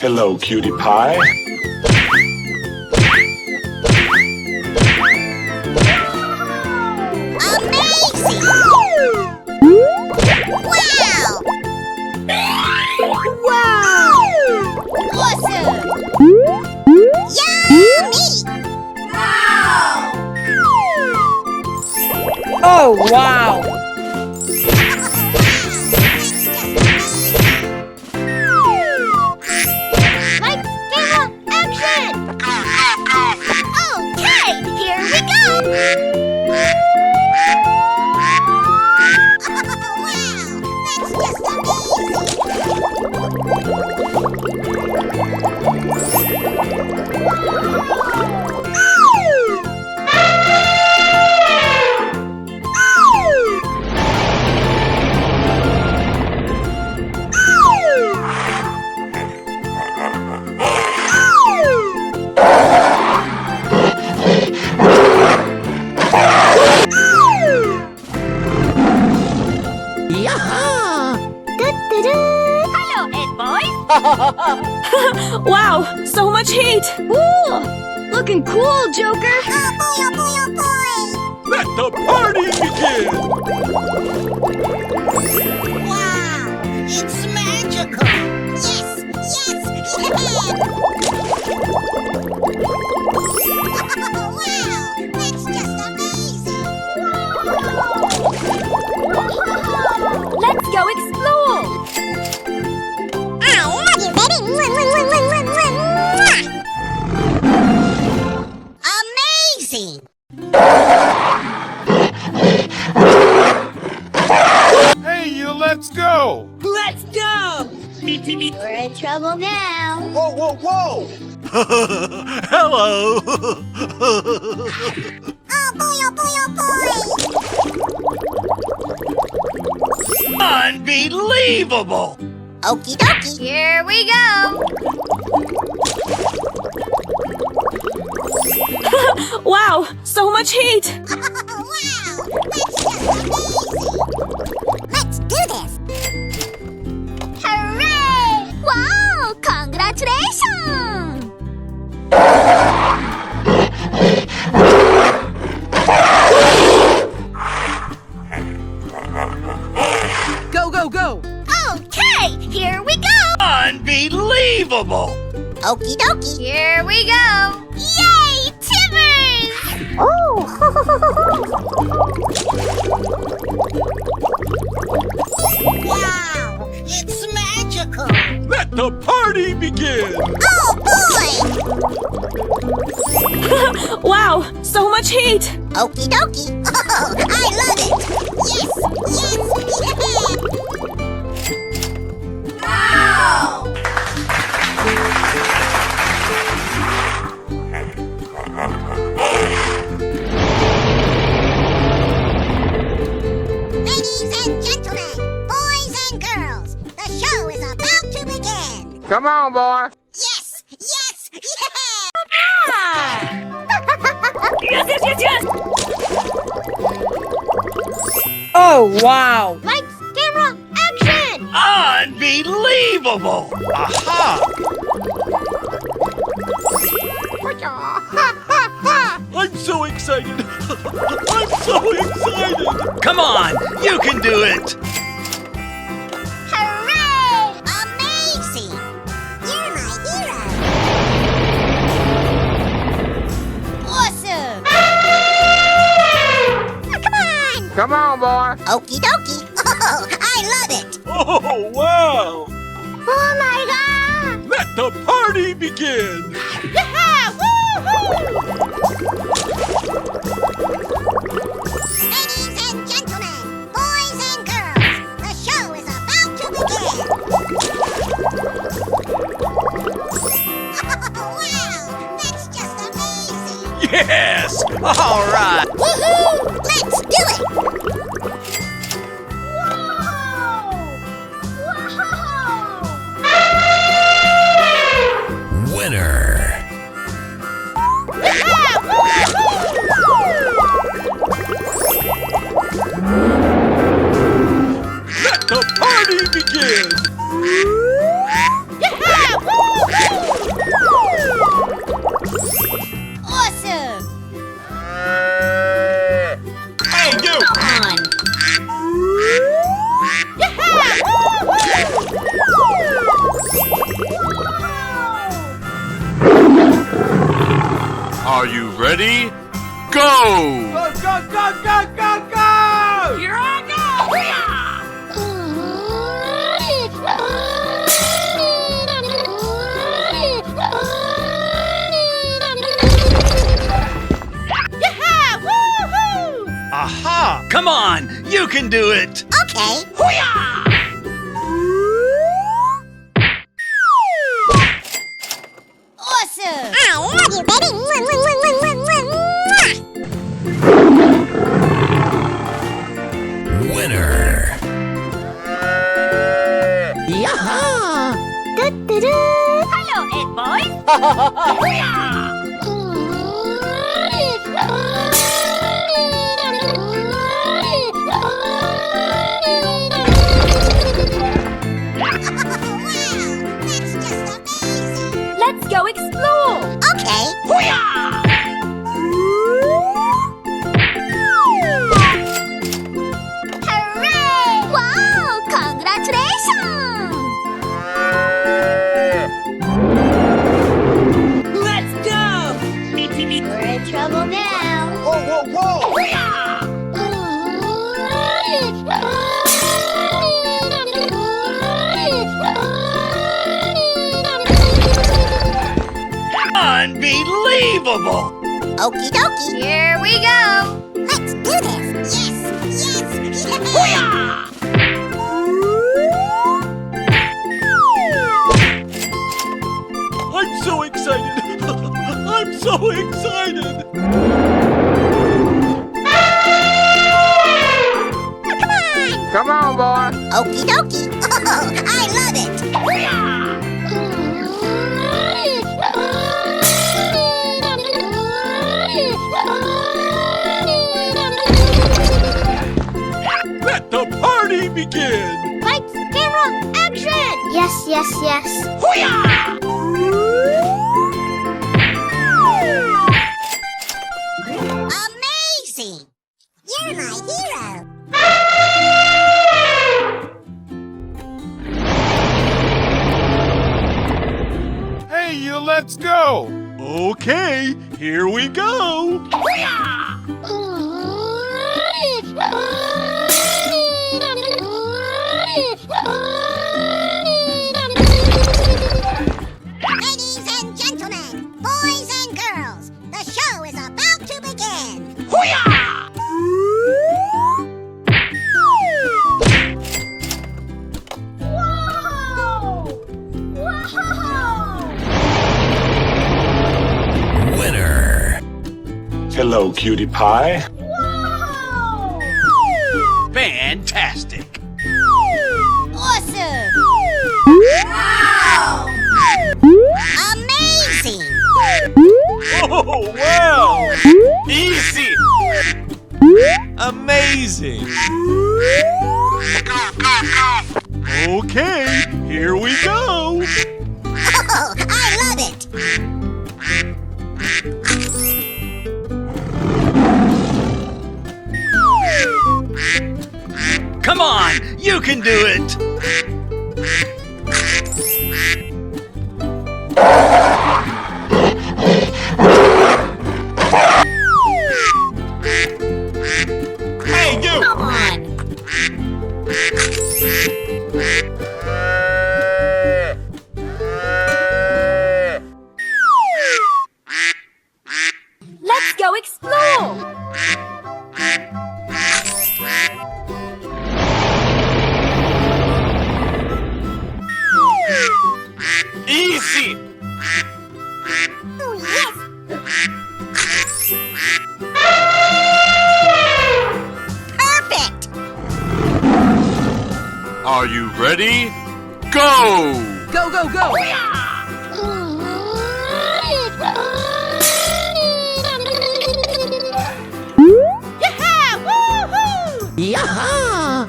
Hello, cutie pie. Amazing! Wow! Wow! Awesome! Yummy! Wow! Oh, wow! Lights, camera, action! Okay, here we go! Wow, that's just Hello, head boys! Wow, so much heat! Ooh, looking cool, Joker! Oh boy, oh boy, oh boy! Let the party begin! Wow, it's magical! Yes, yes, yeah! Wow, that's just amazing! Let's go explore! I love you, baby! Amazing! Hey, you, let's go! Let's go! We're in trouble now. Whoa, whoa, whoa! Hello! Oh boy, oh boy, oh boy! Unbelievable! Okie dokie. Here we go. Wow, so much heat! Wow, that's just amazing. Let's do this. Hooray! Wow, congratulations! Go, go, go! Okay, here we go. Unbelievable! Okie dokie. Here we go. Yay, Timbers! Oh! Wow, it's magical. Let the party begin! Oh boy! Wow, so much heat! Okie dokie. Oh, I love it. Yes, yes, yeah. Wow! Ladies and gentlemen, boys and girls, the show is about to begin. Come on, boy. Yes, yes, yeah! Yes, yes, yes, yes! Oh, wow! Lights, camera, action! Unbelievable! Aha! I'm so excited! I'm so excited! Come on! You can do it! Hooray! Amazing! You're my hero! Awesome! Come on! Come on, boy. Okie dokie! Oh, I love it! Oh, wow! Oh my god! Let the party begin! Yeah! Woohoo! Ladies and gentlemen, boys and girls, the show is about to begin! Oh, wow! That's just amazing! Yes! All right! Woohoo! Let's do it! Winner! Let the party begin! Yeah! Woo! Are you ready? Go! Go, go, go, go, go, go! Here I go! Yeah! Woohoo! Aha! Come on, you can do it! Okay. Awesome! I love you, baby! Winner! Yaha! Hello, Ed boys! Let's go explore! Okay! Hooray! Wow! Congratulations! Let's go! We're in trouble now! Whoa, whoa, whoa! Unbelievable! Okie dokie! Here we go! Let's do this! Yes! Yes! I'm so excited! I'm so excited! Come on, boy! Okie dokie! Oh, I love it! Let the party begin! Lights, camera, action! Yes, yes, yes! Amazing! You're my hero! Hey, you, let's go! Okay, here we go! Ladies and gentlemen, boys and girls, the show is about to begin! Whoa! Whoa! Winner! Hello, cutie pie. Whoa! Fantastic! Awesome! Wow! Amazing! Oh, wow! Easy! Amazing! Okay, here we go! Oh, I love it! Come on, you can do it! Hey, you! Come on! Let's go explore! Easy! Oh, yes! Perfect! Are you ready? Go! Go, go, go! Yeah! Woohoo! Yaha!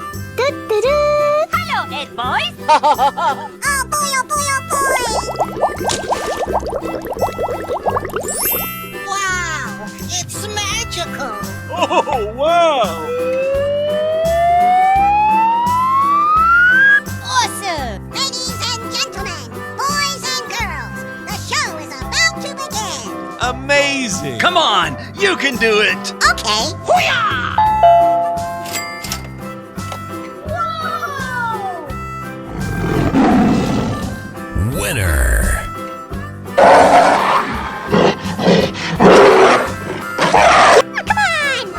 Hello, Ed boys! Oh boy, oh boy, oh boy! Wow! It's magical! Oh, wow! Awesome! Ladies and gentlemen, boys and girls, the show is about to begin! Amazing! Come on, you can do it! Okay. Winner!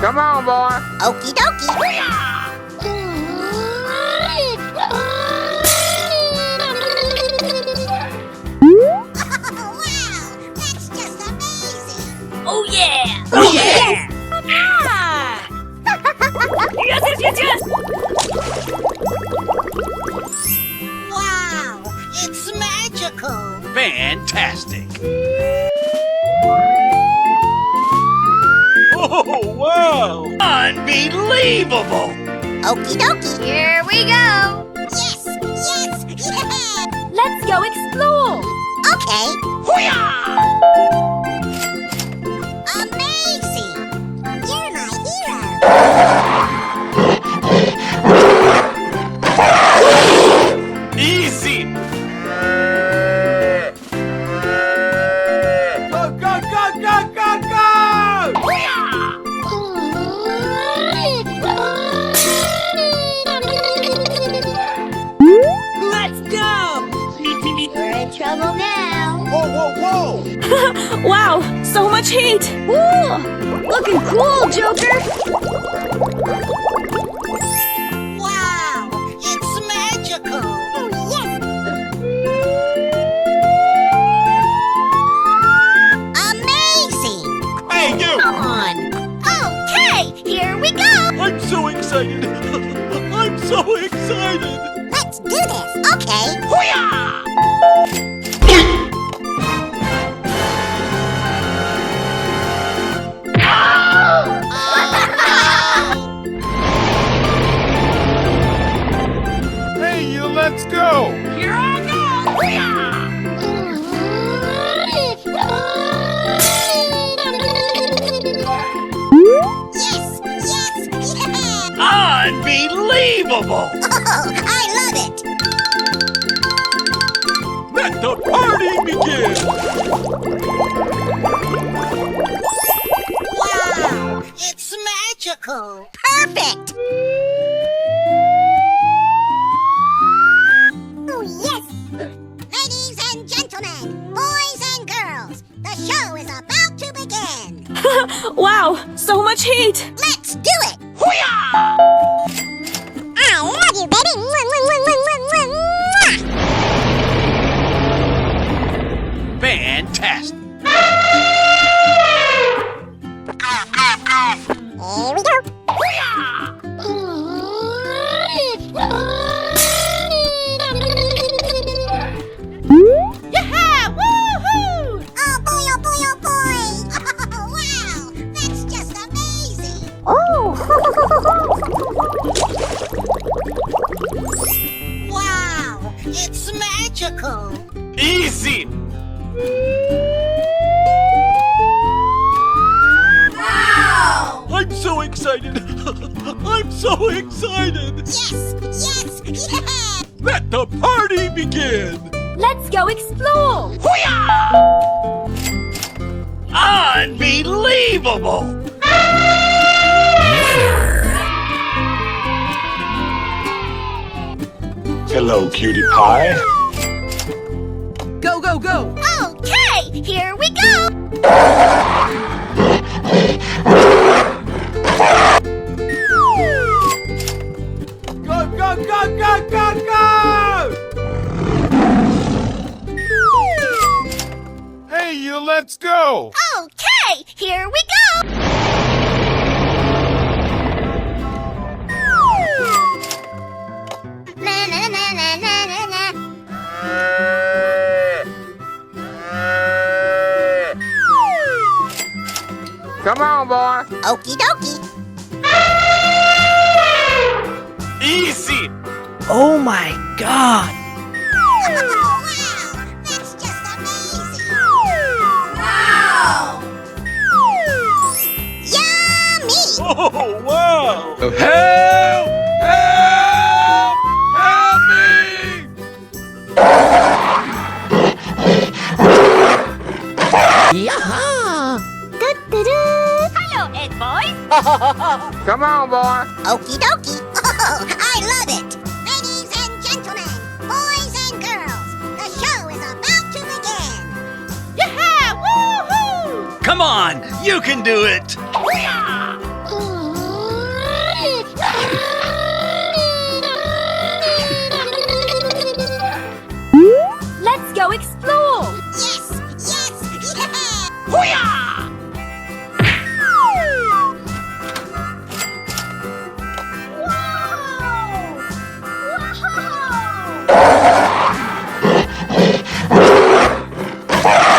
Come on, boy. Okie dokie. Wow, that's just amazing. Oh yeah! Oh yeah! Ah! Yes, yes, yes, yes! Wow, it's magical. Fantastic! Oh, wow! Unbelievable! Okie dokie. Here we go. Yes, yes, yeah. Let's go explore! Okay. Amazing. You're my hero. Easy! Go, go, go, go, go, go! Let's go! We're in trouble now. Whoa, whoa, whoa! Wow, so much heat! Ooh, looking cool, Joker! Wow, it's magical. Oh, yes. Amazing. Hey, you! Come on. Okay, here we go. I'm so excited! I'm so excited! Let's do this. Okay. Hey, you, let's go! Here I Yes, yes, yeah. Unbelievable! Oh, I love it. Let the party begin! Wow, it's magical. Perfect. Oh, yes. Ladies and gentlemen, boys and girls, the show is about to begin. go! Wow, so much heat! Let's do it. I love you, baby. Mwah, mwah, mwah, mwah, mwah, mwah. Fantastic! Here we go. Yeah! Woohoo! Oh boy, oh boy, oh boy! Wow, that's just amazing! Wow, it's magical! Easy! Wow! I'm so excited! I'm so excited! Yes, yes, yeah! Let the party begin! Let's go explore! Unbelievable! Hello, cutie pie. Go, go, go! Okay, here we go! Go, go, go, go, go, go! Hey, you, let's go! Okay, here we go! Na na na na na na na. Come on, boy. Okie dokie. Easy! Oh my god! Wow, that's just amazing! Wow! Yummy! Oh, wow! Help! Help! Help me! Yaha! Come on, boy. Okie dokie. Oh, I love it. Ladies and gentlemen, boys and girls, the show is about to begin. Yeah! Woohoo! Come on, you can do it. Let's go explore! Yes, yes, yeah. Hoo-yah!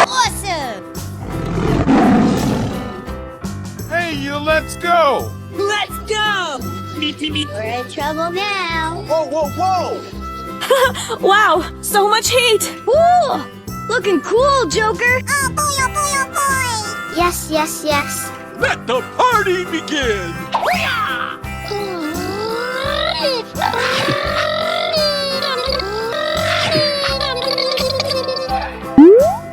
Awesome. Hey, you, let's go! Let's go! We're in trouble now. Whoa, whoa, whoa! Wow, so much heat! Ooh, looking cool, Joker. Oh boy, oh boy, oh boy. Yes, yes, yes. Let the party begin.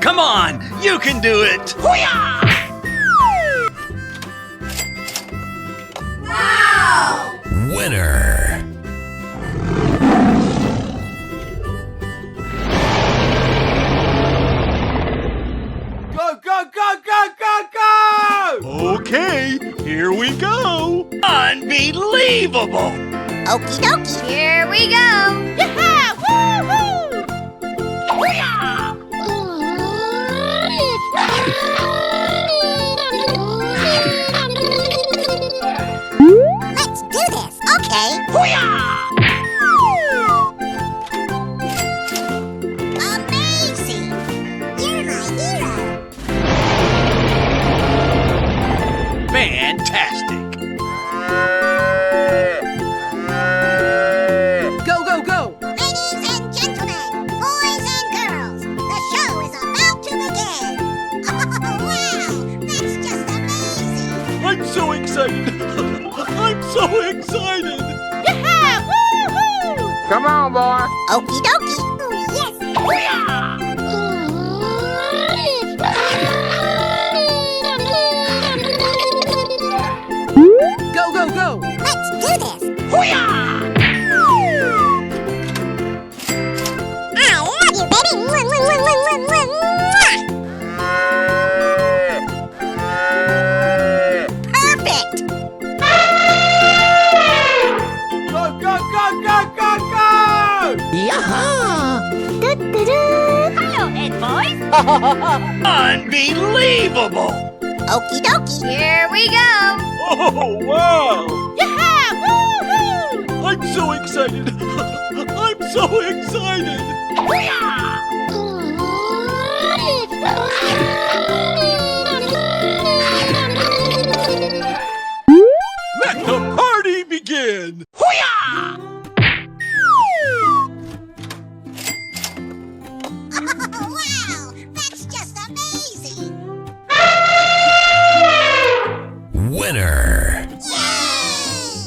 Come on, you can do it. Winner. Go, go, go, go, go, go! Okay, here we go. Unbelievable. Okie dokie. Here we go. Yeah! Woohoo! Let's do this. Okay. Amazing. You're my hero. Fantastic. Go, go, go! Ladies and gentlemen, boys and girls, the show is about to begin. Oh, wow. That's just amazing. I'm so excited. I'm so excited. Yeah! Woohoo! Come on, boy. Okie dokie. Yes. Go, go, go! Let's do this. I love you, baby. Mwah, mwah, mwah, mwah, mwah, mwah. Perfect. Go, go, go, go, go, go! Hello, Ed boys! Unbelievable. Okie dokie. Here we go. Oh, wow. Yeah! Woohoo! I'm so excited. I'm so excited. Hoo-yah!